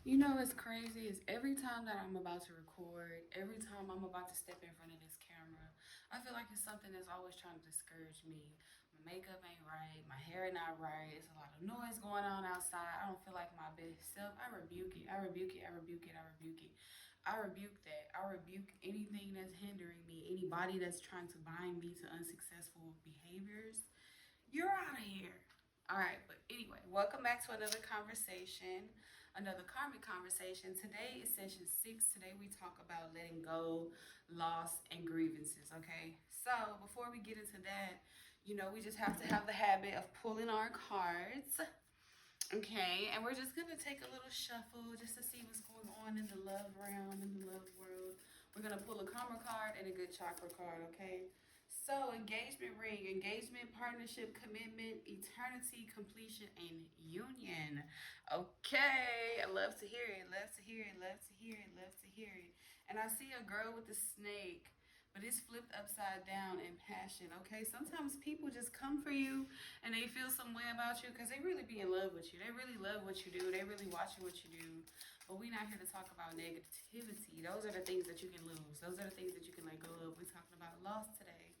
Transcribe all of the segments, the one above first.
You know what's crazy is every time that I'm about to record, every time I'm about to step in front of this camera, I feel like it's something that's always trying to discourage me. My makeup ain't right, my hair not right, it's a lot of noise going on outside. I don't feel like my best self. I rebuke it. I rebuke it. I rebuke it. I rebuke it. I rebuke that. I rebuke anything that's hindering me, anybody that's trying to bind me to unsuccessful behaviors. You're out of here. All right, but anyway, welcome back to another conversation, another karmic conversation. Today is session 6. Today we talk about letting go, loss, and grievances, okay? So before we get into that, we just have to have the habit of pulling our cards, okay? And we're just gonna take a little shuffle just to see what's going on in the love realm, in the love world. We're gonna pull a karma card and a good chakra card, okay? So, engagement ring, engagement, partnership, commitment, eternity, completion, and union. Okay, I love to hear it, love to hear it, love to hear it, love to hear it. And I see a girl with a snake, but it's flipped upside down in passion. Okay, sometimes people just come for you and they feel some way about you because they really be in love with you. They really love what you do, they really watching what you do. But we're not here to talk about negativity. Those are the things that you can lose, those are the things that you can let go of. We're talking about loss today.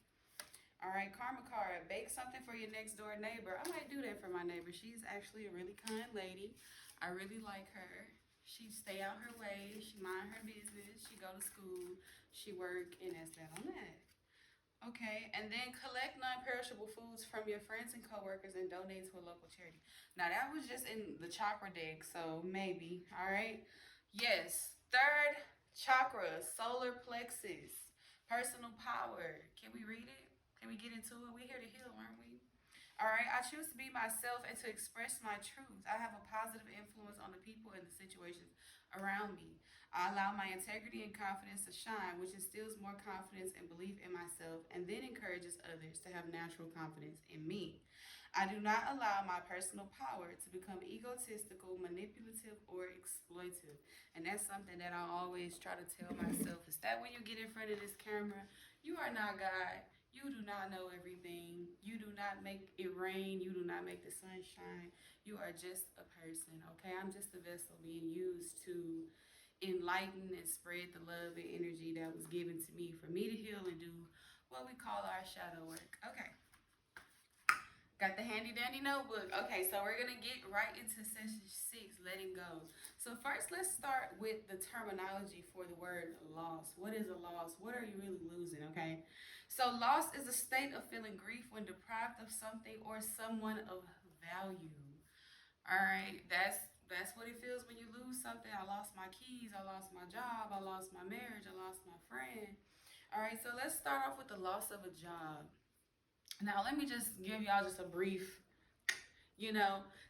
All right, karma card. Bake something for your next door neighbor. I might do that for my neighbor. She's actually a really kind lady. I really like her. She stay out her way. She mind her business. She go to school. She work, and that's that on that. Okay, and then collect non-perishable foods from your friends and coworkers and donate to a local charity. Now that was just in the chakra deck, so maybe. All right. Yes. Third chakra, solar plexus, personal power. Can we read it? Can we get into it? We're here to heal, aren't we? All right, I choose to be myself and to express my truth. I have a positive influence on the people and the situations around me. I allow my integrity and confidence to shine, which instills more confidence and belief in myself and then encourages others to have natural confidence in me. I do not allow my personal power to become egotistical, manipulative, or exploitive. And that's something that I always try to tell myself is that when you get in front of this camera, you are not God. You do not know everything. You do not make it rain. You do not make the sun shine. You are just a person, okay? I'm just a vessel being used to enlighten and spread the love and energy that was given to me for me to heal and do what we call our shadow work. Okay. Got the handy dandy notebook. Okay, so we're gonna get right into session 6, letting go. So first, let's start with the terminology for the word loss. What is a loss? What are you really losing? Okay, so loss is a state of feeling grief when deprived of something or someone of value. All right, that's what it feels when you lose something. I lost my keys. I lost my job. I lost my marriage. I lost my friend. All right, so let's start off with the loss of a job. Now, let me just give y'all just a brief,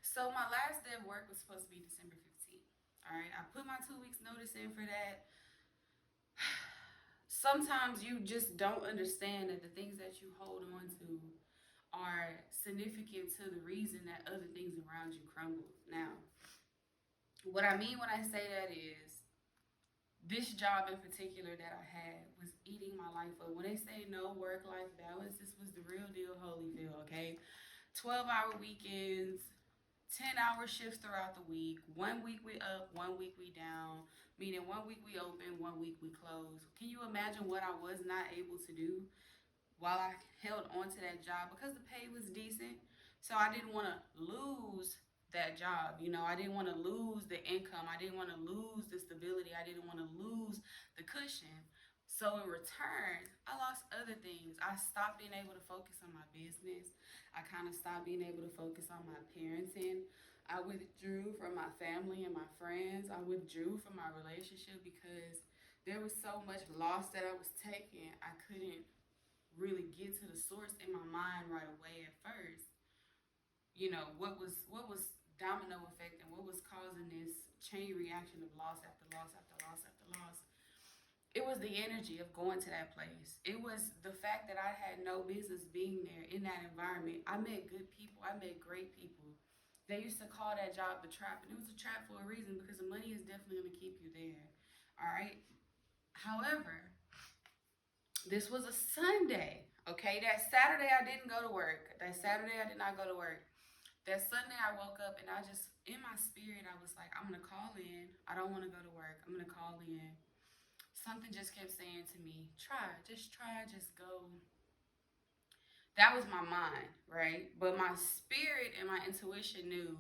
So my last day of work was supposed to be December 15th. All right, I put my 2 weeks notice in for that. Sometimes you just don't understand that the things that you hold on to are significant to the reason that other things around you crumble. Now, what I mean when I say that is this job in particular that I had was eating my life up. When they say no work life balance, this was the real deal, Holyfield, okay? 12-hour weekends, 10-hour shifts throughout the week. 1 week we up, 1 week we down, meaning 1 week we open, 1 week we close. Can you imagine what I was not able to do while I held on to that job because the pay was decent? So I didn't want to lose that job. I didn't want to lose the income. I didn't want to lose the stability. I didn't want to lose the cushion. So in return, I lost other things. I stopped being able to focus on my business. I kind of stopped being able to focus on my parenting. I withdrew from my family and my friends. I withdrew from my relationship because there was so much loss that I was taking. I couldn't really get to the source in my mind right away at first. What was domino effect and what was causing this chain reaction of loss after loss after loss after loss. It was the energy of going to that place. It was the fact that I had no business being there in that environment. I met good people. I met great people. They used to call that job the trap, and it was a trap for a reason because the money is definitely going to keep you there. All right. However, this was a Sunday. Okay, that Saturday I didn't go to work. That Saturday I did not go to work. That Sunday I woke up and I just, in my spirit, I was like, I'm going to call in. I don't want to go to work. I'm going to call in. Something just kept saying to me, try, just go. That was my mind, right? But my spirit and my intuition knew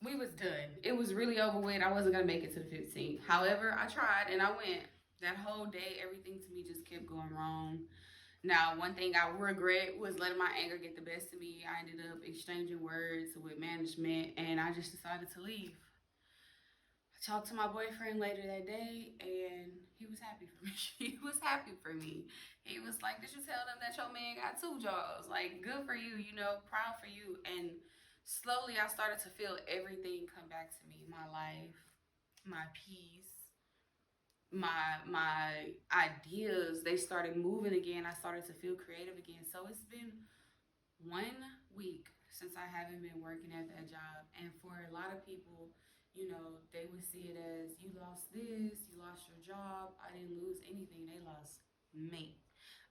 we was done. It was really over with. I wasn't going to make it to the 15th. However, I tried and I went. That whole day, everything to me just kept going wrong. Now, one thing I regret was letting my anger get the best of me. I ended up exchanging words with management and I just decided to leave. I talked to my boyfriend later that day and he was happy for me. He was happy for me. He was like, "Did you tell them that your man got 2 jobs? Like, good for you, proud for you." And slowly I started to feel everything come back to me, my life, my peace, my ideas, they started moving again. I started to feel creative again. So it's been 1 week since I haven't been working at that job. And for a lot of people, they would see it as, you lost this, you lost your job. I didn't lose anything. They lost me.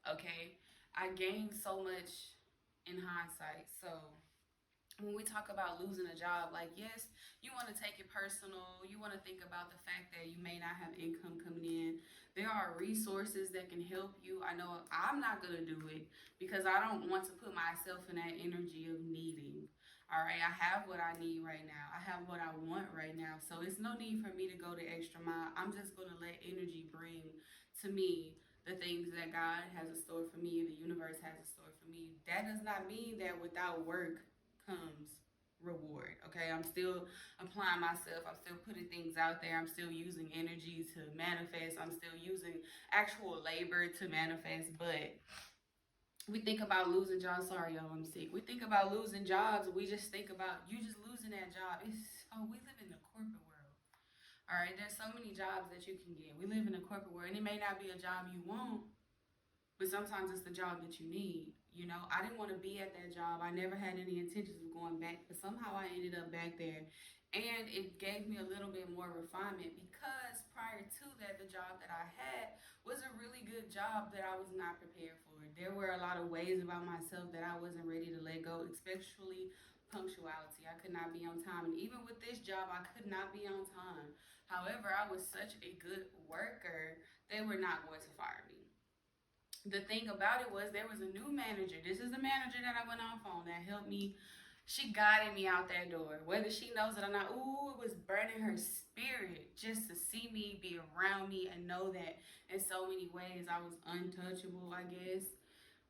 Okay? I gained so much in hindsight. So when we talk about losing a job, like, yes, you want to take it personal. You want to think about the fact that you may not have income coming in. There are resources that can help you. I know I'm not going to do it because I don't want to put myself in that energy of needing. All right, I have what I need right now. I have what I want right now. So it's no need for me to go the extra mile. I'm just going to let energy bring to me the things that God has in store for me, the universe has in store for me. That does not mean that without work comes reward. Okay, I'm still applying myself. I'm still putting things out there. I'm still using energy to manifest. I'm still using actual labor to manifest. But we think about losing jobs. Sorry, y'all, I'm sick. We think about losing jobs. We just think about you just losing that job. We live in the corporate world. All right, there's so many jobs that you can get. We live in a corporate world, and it may not be a job you want, but sometimes it's the job that you need. I didn't want to be at that job. I never had any intentions of going back, but somehow I ended up back there. And it gave me a little bit more refinement because prior to that, the job that I had was a really good job that I was not prepared for. There were a lot of ways about myself that I wasn't ready to let go, especially punctuality. I could not be on time. And even with this job, I could not be on time. However, I was such a good worker, they were not going to fire me. The thing about it was there was a new manager. This is the manager that I went off on that helped me. She guided me out that door. Whether she knows it or not, ooh, it was burning her spirit just to see me, be around me, and know that in so many ways I was untouchable, I guess.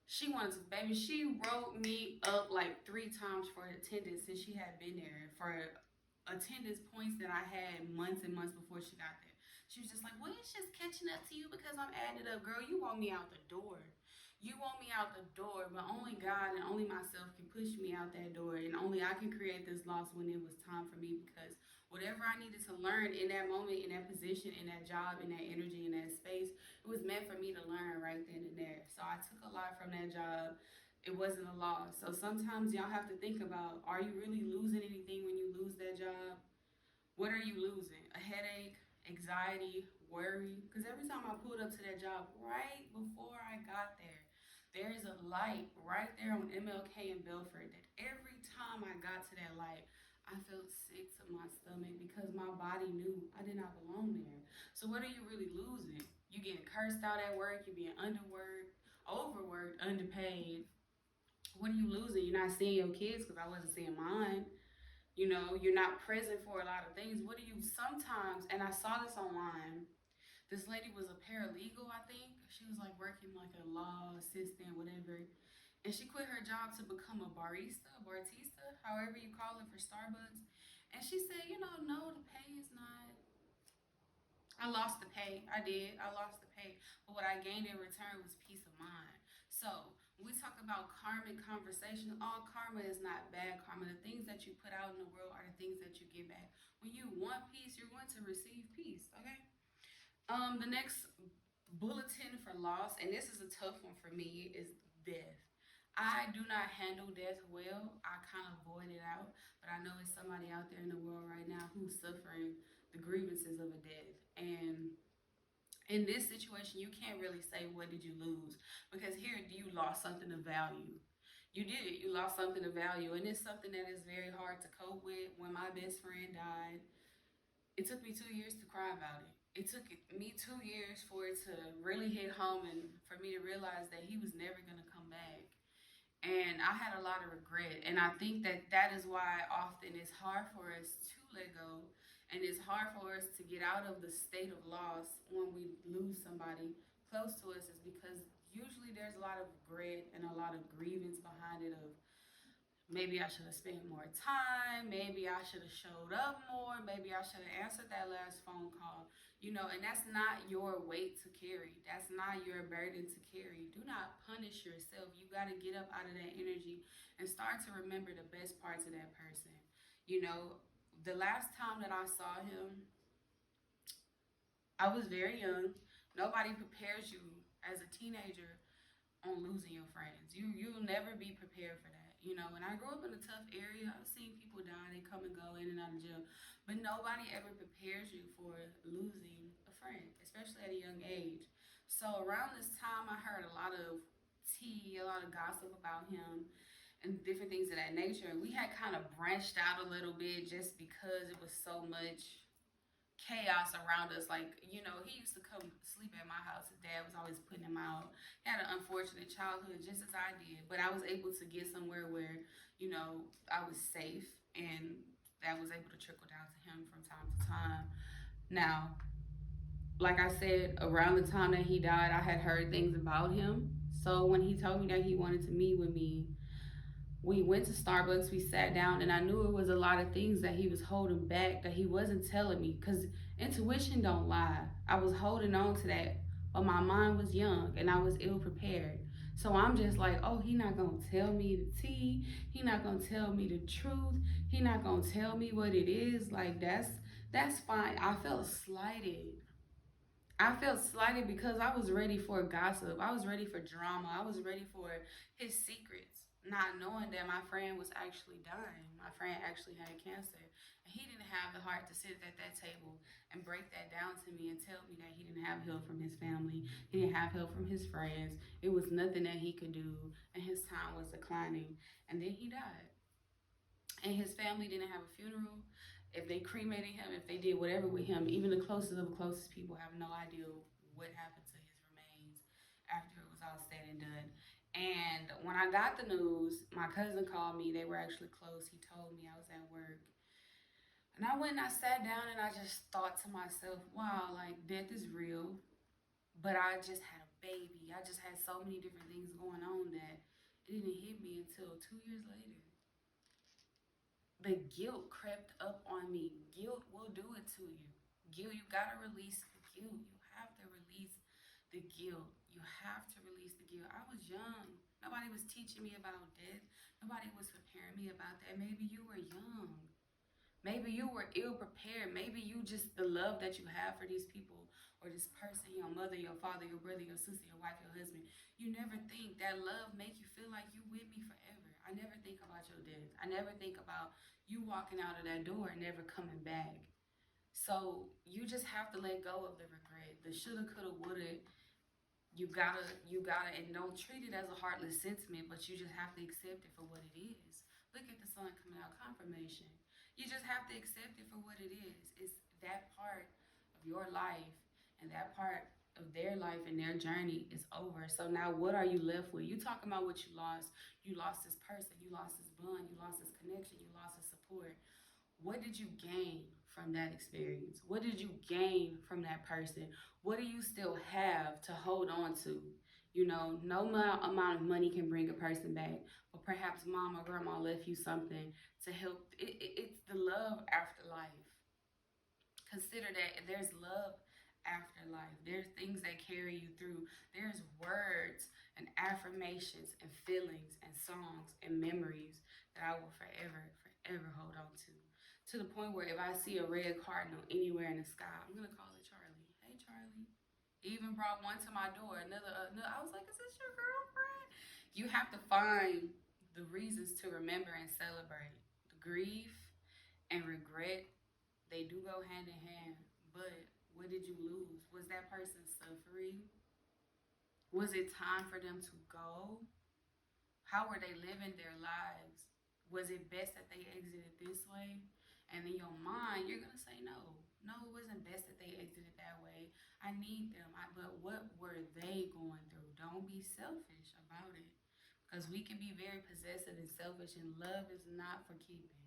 She wanted to, baby, she wrote me up like 3 times for attendance since she had been there, for attendance points that I had months and months before she got there. She was just like, "Well, it's just catching up to you because I'm adding it up." Girl, you want me out the door. You want me out the door, but only God and only myself can push me out that door. And only I can create this loss when it was time for me, because whatever I needed to learn in that moment, in that position, in that job, in that energy, in that space, it was meant for me to learn right then and there. So I took a lot from that job. It wasn't a loss. So sometimes y'all have to think about, are you really losing anything when you lose that job? What are you losing? A headache, anxiety, worry? Because every time I pulled up to that job, right before I got there, there is a light right there on MLK in Belford that every time I got to that light, I felt sick to my stomach because my body knew I did not belong there. So what are you really losing? You getting cursed out at work, you're being underworked, overworked, underpaid. What are you losing? You're not seeing your kids because I wasn't seeing mine. You're not present for a lot of things. What do you sometimes, and I saw this online, this lady was a paralegal, I think. She was like working like a law assistant, whatever. And she quit her job to become a barista, however you call it, for Starbucks. And she said, no, the pay is not. I lost the pay. I did. I lost the pay. But what I gained in return was peace of mind. So when we talk about karmic conversation, all karma is not bad karma. The things that you put out in the world are the things that you get back. When you want peace, you're going to receive peace. Okay. The next bulletin for loss, and this is a tough one for me, is death. I do not handle death well. I kind of void it out, but I know it's somebody out there in the world right now who's suffering the grievances of a death. And in this situation, you can't really say, what did you lose? Because here, you lost something of value. You did it. You lost something of value. And it's something that is very hard to cope with. When my best friend died, it took me 2 years to cry about it. It took me 2 years for it to really hit home and for me to realize that he was never going to come back. And I had a lot of regret. And I think that that is why often it's hard for us to let go. And it's hard for us to get out of the state of loss when we lose somebody close to us, is because usually there's a lot of regret and a lot of grievance behind it of maybe I should have spent more time. Maybe I should have showed up more. Maybe I should have answered that last phone call. And that's not your weight to carry. That's not your burden to carry. Do not punish yourself. You got to get up out of that energy and start to remember the best parts of that person. You know, the last time that I saw him, I was very young. Nobody prepares you as a teenager on losing your friends. You'll never be prepared for that. And I grew up in a tough area. I've seen people die, they come and go in and out of jail. But nobody ever prepares you for losing a friend, especially at a young age. So around this time I heard a lot of tea, a lot of gossip about him and different things of that nature. And we had kind of branched out a little bit just because it was so much chaos around us. Like, he used to come sleep at my house. His dad was always putting him out. He had an unfortunate childhood, just as I did. But I was able to get somewhere where, I was safe, and that was able to trickle down to him from time to time. Now, like I said, around the time that he died, I had heard things about him. So when he told me that he wanted to meet with me, we went to Starbucks, we sat down, and I knew it was a lot of things that he was holding back that he wasn't telling me, because intuition don't lie. I was holding on to that, but my mind was young and I was ill prepared. So I'm just like, oh, he not gonna tell me the tea. He not gonna tell me the truth. He not gonna tell me what it is. Like, that's fine. I felt slighted because I was ready for gossip. I was ready for drama. I was ready for his secrets, not knowing that my friend was actually dying. My friend actually had cancer. And he didn't have the heart to sit at that table and break that down to me and tell me that he didn't have help from his family. He didn't have help from his friends. It was nothing that he could do, and his time was declining. And then he died. And his family didn't have a funeral. If they cremated him, if they did whatever with him, even the closest of the closest people have no idea what happened to his remains after it was all said and done. And when I got the news, my cousin called me. They were actually close. He told me I was at work. And I went and I sat down and I just thought to myself, wow, like death is real. But I just had a baby. I just had so many different things going on that it didn't hit me until 2 years later. The guilt crept up on me. Guilt will do it to you. Guilt, you gotta release the guilt. You have to release the guilt. You have to release the guilt. I was young. Nobody was teaching me about death. Nobody was preparing me about that. Maybe you were young. Maybe you were ill prepared. Maybe you just, the love that you have for these people or this person, your mother, your father, your brother, your sister, your wife, your husband, you never think that love make you feel like you with me forever. I never think about your death. I never think about you walking out of that door and never coming back. So you just have to let go of the regret, the shoulda, coulda, woulda. You gotta, and don't treat it as a heartless sentiment, but you just have to accept it for what it is. Look at the sun coming out, confirmation. You just have to accept it for what it is. It's that part of your life, and that part of their life and their journey is over. So now what are you left with? You talking about what you lost. You lost this person, you lost this bond, you lost this connection, you lost this support. What did you gain from that experience? What did you gain from that person? What do you still have to hold on to? No amount of money can bring a person back, but perhaps mom or grandma left you something to help. It's the love after life. Consider that there's love after life. There's things that carry you through. There's words and affirmations and feelings and songs and memories that I will forever, forever hold on to. To the point where if I see a red cardinal anywhere in the sky, I'm gonna call it Charlie. Hey, Charlie. He even brought one to my door. Another. I was like, "Is this your girlfriend?" You have to find the reasons to remember and celebrate. The grief and regret, they do go hand in hand. But what did you lose? Was that person suffering? Was it time for them to go? How were they living their lives? Was it best that they exited this way? And in your mind, you're gonna say no. No, it wasn't best that they exited that way. I need them. But what were they going through? Don't be selfish about it. Because we can be very possessive and selfish, and love is not for keeping.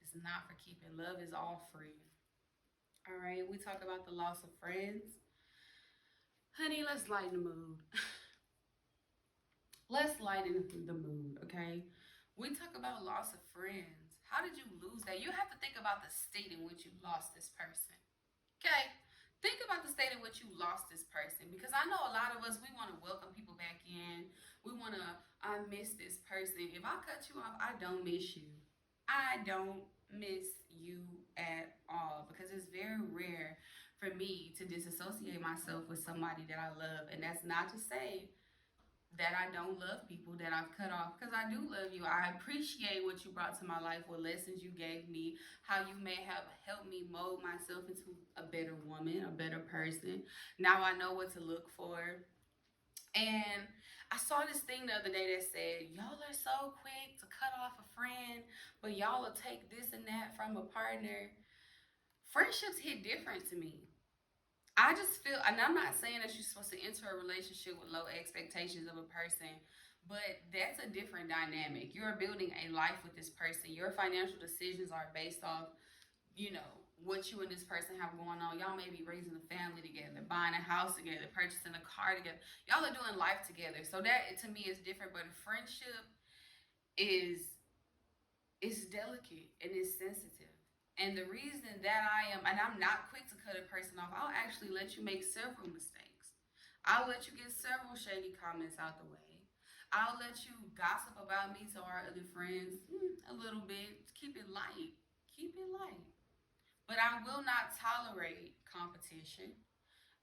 It's not for keeping. Love is all free. All right, we talk about the loss of friends. Honey, let's lighten the mood. Let's lighten the mood, okay? We talk about loss of friends. How did you lose that? You have to think about the state in which you lost this person. Okay? Think about the state in which you lost this person. Because I know a lot of us, we want to welcome people back in. We want to, I miss this person. If I cut you off, I don't miss you. I don't miss you at all. Because it's very rare for me to disassociate myself with somebody that I love. And that's not to say that I don't love people that I've cut off, because I do love you. I appreciate what you brought to my life, what lessons you gave me, how you may have helped me mold myself into a better woman, a better person. Now I know what to look for. And I saw this thing the other day that said, y'all are so quick to cut off a friend, but y'all will take this and that from a partner. Friendships hit different to me. I just feel, and I'm not saying that you're supposed to enter a relationship with low expectations of a person, but that's a different dynamic. You're building a life with this person. Your financial decisions are based off, what you and this person have going on. Y'all may be raising a family together, buying a house together, purchasing a car together. Y'all are doing life together. So that to me is different, but friendship is delicate and it's sensitive. And the reason that and I'm not quick to cut a person off, I'll actually let you make several mistakes. I'll let you get several shady comments out the way. I'll let you gossip about me to our other friends a little bit. Keep it light. Keep it light. But I will not tolerate competition.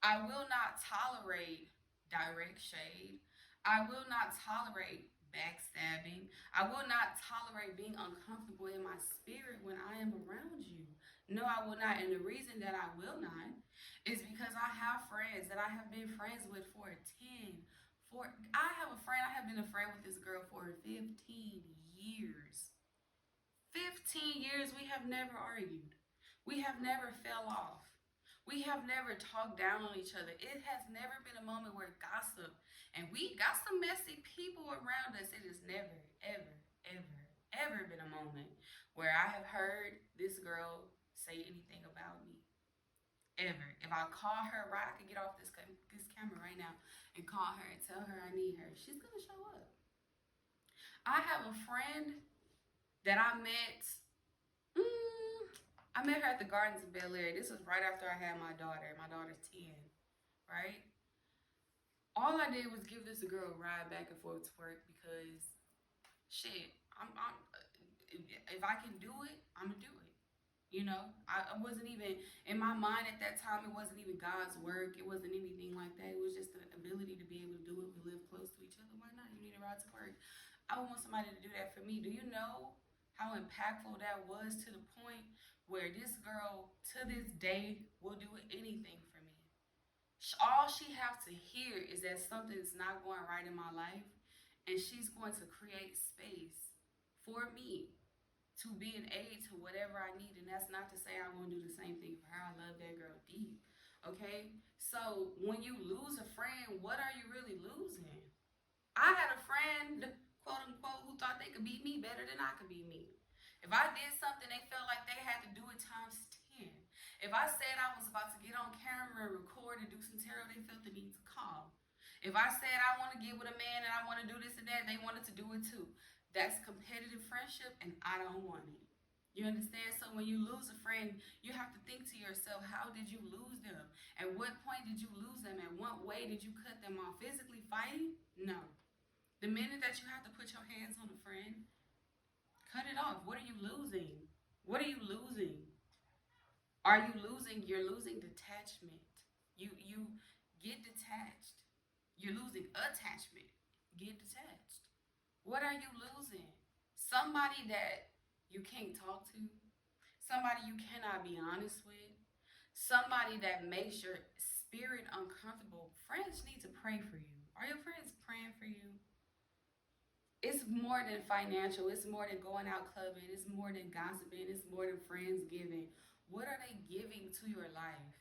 I will not tolerate direct shade. I will not tolerate backstabbing. I will not tolerate being uncomfortable in my spirit when I am around you. No, I will not. And the reason that I will not is because I have friends that I have been friends with for 10, I have a friend, I have been a friend with this girl for 15 years. 15 years, we have never argued. We have never fell off. We have never talked down on each other. It has never been a moment where gossip, and we got some messy people around us. It has never, ever, ever, ever been a moment where I have heard this girl say anything about me. Ever. If I call her, right, I could get off this camera right now and call her and tell her I need her. She's going to show up. I have a friend that I met. I met her at the Gardens of Bel Air. This was right after I had my daughter. My daughter's 10, right? All I did was give this girl a ride back and forth to work because, shit, if I can do it, I'm going to do it. I wasn't even, in my mind at that time, it wasn't even God's work. It wasn't anything like that. It was just the ability to be able to do it. We live close to each other. Why not? You need a ride to work. I would want somebody to do that for me. Do you know how impactful that was, to the point where this girl, to this day, will do anything for me? All she has to hear is that something's not going right in my life, and she's going to create space for me to be an aid to whatever I need. And that's not to say I won't do the same thing for her. I love that girl deep. Okay? So when you lose a friend, what are you really losing? I had a friend, quote unquote, who thought they could beat me better than I could beat me. If I did something, they felt like they had to do it times 10. If I said I was about to get on camera and record and do some tarot, they felt the need to call. If I said I want to get with a man and I want to do this and that, they wanted to do it too. That's competitive friendship, and I don't want it. You understand? So when you lose a friend, you have to think to yourself, how did you lose them? At what point did you lose them? At what way did you cut them off? Physically fighting? No. The minute that you have to put your hands on a friend, cut it off. What are you losing? What are you losing? Are you losing? You're losing detachment. You get detached. You're losing attachment. Get detached. What are you losing? Somebody that you can't talk to, somebody you cannot be honest with, somebody that makes your spirit uncomfortable. Friends need to pray for you. Are your friends praying for you? It's more than financial. It's more than going out clubbing. It's more than gossiping. It's more than friends giving. What are they giving to your life?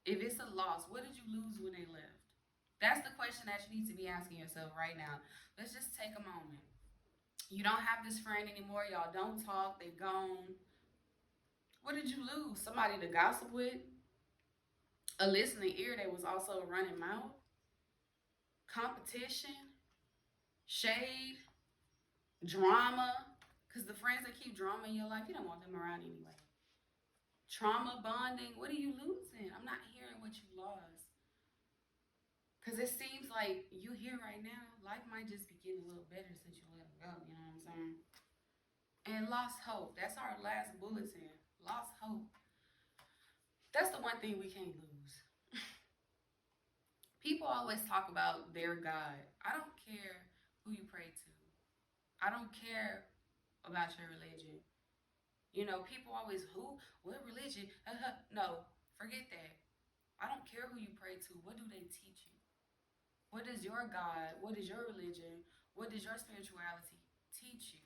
If it's a loss, what did you lose when they left? That's the question that you need to be asking yourself right now. Let's just take a moment. You don't have this friend anymore. Y'all don't talk. They gone. What did you lose? Somebody to gossip with? A listening ear that was also a running mouth? Competition? Shade? Drama? Because the friends that keep drama in your life, you don't want them around anyway. Trauma bonding? What are you losing? I'm not hearing what you lost. Because it seems like you here right now, life might just be getting a little better since you let them go, you know what I'm saying? And lost hope. That's our last bulletin. Lost hope. That's the one thing we can't lose. People always talk about their God. I don't care who you pray to. I don't care about your religion. You know, people always, who? What religion? No, forget that. I don't care who you pray to. What do they teach you? What does your God, what is your religion, what does your spirituality teach you?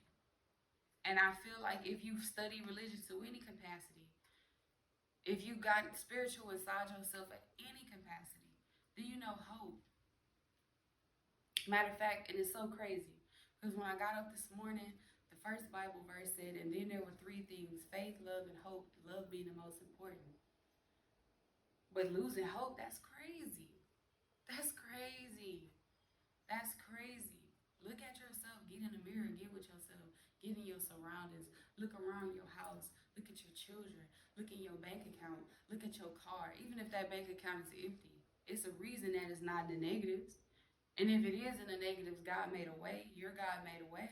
And I feel like if you study religion to any capacity, if you got spiritual inside yourself at any capacity, then you know hope. Matter of fact, and it's so crazy because when I got up this morning, the first Bible verse said, and then there were three things: faith, love, and hope. Love being the most important. But losing hope, that's crazy. That's crazy. That's crazy. Look at yourself. Get in the mirror. Get with yourself. Get in your surroundings. Look around your house. Look at your children. Look in your bank account. Look at your car. Even if that bank account is empty, it's a reason that it's not in the negatives. And if it is in the negatives, God made a way. Your God made a way.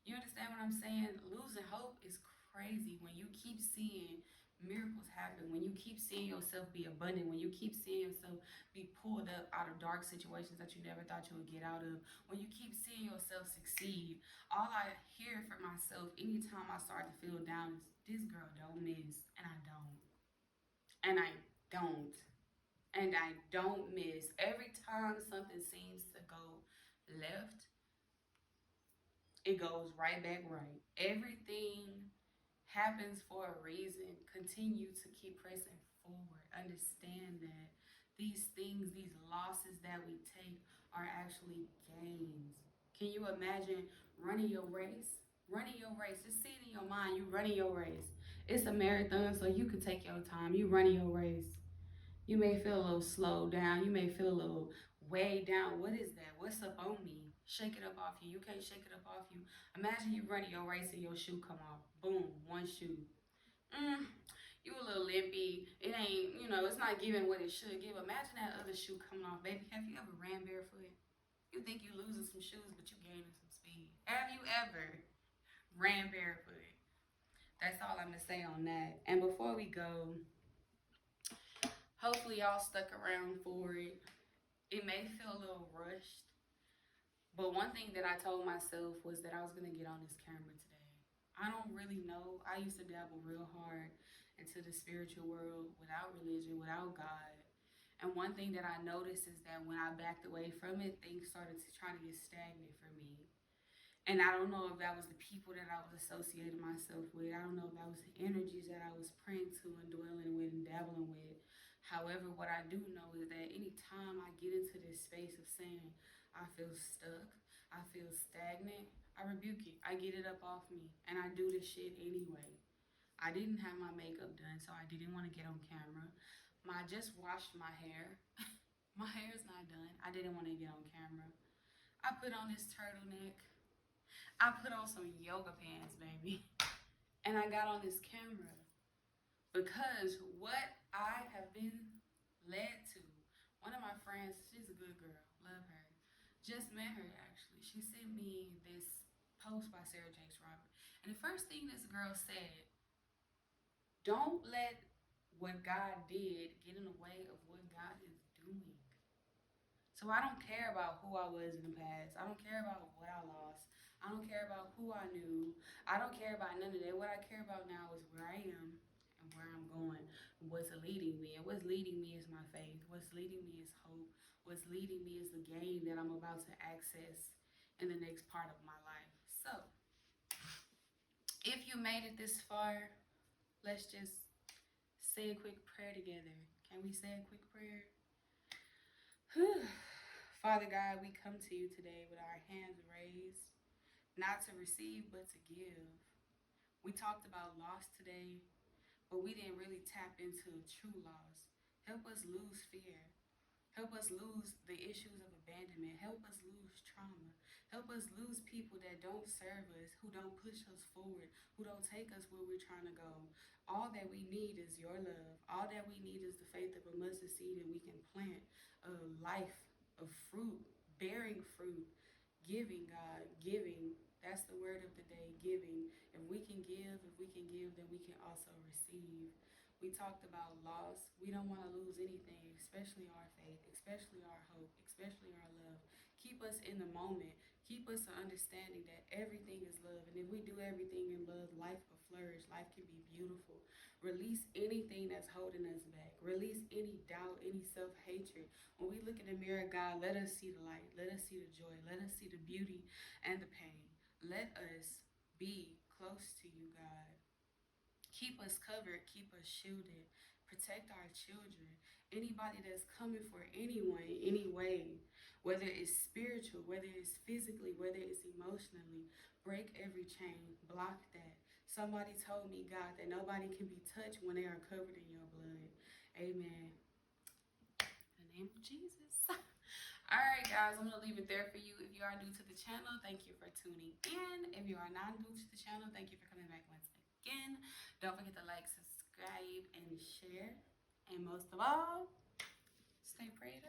You understand what I'm saying? Losing hope is crazy when you keep seeing miracles happen, when you keep seeing yourself be abundant, when you keep seeing yourself be pulled up out of dark situations that you never thought you would get out of, when you keep seeing yourself succeed. All I hear from myself anytime I start to feel down is, this girl don't miss, and I don't. And I don't. And I don't miss. Every time something seems to go left, it goes right back right. Everything happens for a reason. Continue to keep pressing forward. Understand that these things, these losses that we take are actually gains. Can you imagine running your race? Running your race. Just see it in your mind. You running your race. It's a marathon, so you can take your time. You running your race. You may feel a little slowed down. You may feel a little weighed down. What is that? What's up on me? Shake it up off you. You can't shake it up off you. Imagine you running your race and your shoe come off. Boom, one shoe. You a little limpy. It ain't, it's not giving what it should give. Imagine that other shoe coming off, baby. Have you ever ran barefoot? You think you losing some shoes, but you gaining some speed. Have you ever ran barefoot? That's all I'm gonna say on that. And before we go, hopefully y'all stuck around for it. It may feel a little rushed, but one thing that I told myself was that I was gonna get on this camera today. I don't really know. I used to dabble real hard into the spiritual world without religion, without God. And one thing that I noticed is that when I backed away from it, things started to try to get stagnant for me. And I don't know if that was the people that I was associating myself with. I don't know if that was the energies that I was praying to and dwelling with and dabbling with. However, what I do know is that anytime I get into this space of saying, I feel stuck, I feel stagnant, I rebuke it. I get it up off me. And I do this shit anyway. I didn't have my makeup done, so I didn't want to get on camera. I just washed my hair. My hair's not done. I didn't want to get on camera. I put on this turtleneck. I put on some yoga pants, baby. And I got on this camera because what I have been led to, one of my friends, she's a good girl, love her, just met her actually. She sent me this post by Sarah Jakes Robert. And the first thing this girl said, don't let what God did get in the way of what God is doing. So I don't care about who I was in the past. I don't care about what I lost. I don't care about who I knew. I don't care about none of that. What I care about now is where I am and where I'm going. What's leading me. And what's leading me is my faith. What's leading me is hope. What's leading me is the game that I'm about to access in the next part of my life. So, if you made it this far, let's just say a quick prayer together. Can we say a quick prayer? Father God, we come to you today with our hands raised, not to receive, but to give. We talked about loss today, but we didn't really tap into true loss. Help us lose fear. Help us lose the issues of abandonment. Help us lose trauma. Help us lose people that don't serve us, who don't push us forward, who don't take us where we're trying to go. All that we need is your love. All that we need is the faith of a mustard seed, and we can plant a life of fruit, bearing fruit, giving, God, giving. That's the word of the day, giving. If we can give, then we can also receive. We talked about loss. We don't want to lose anything, especially our faith, especially our hope, especially our love. Keep us in the moment. Keep us understanding that everything is love. And if we do everything in love, life will flourish. Life can be beautiful. Release anything that's holding us back. Release any doubt, any self hatred. When we look in the mirror, God, let us see the light. Let us see the joy. Let us see the beauty and the pain. Let us be close to you, God. Keep us covered, keep us shielded, protect our children. Anybody that's coming for anyone, any way, whether it's spiritual, whether it's physically, whether it's emotionally, break every chain, block that. Somebody told me, God, that nobody can be touched when they are covered in your blood. Amen. In the name of Jesus. All right, guys, I'm going to leave it there for you. If you are new to the channel, thank you for tuning in. If you are not new to the channel, thank you for coming back once again. Don't forget to like, subscribe, and share. And most of all, stay prayed up.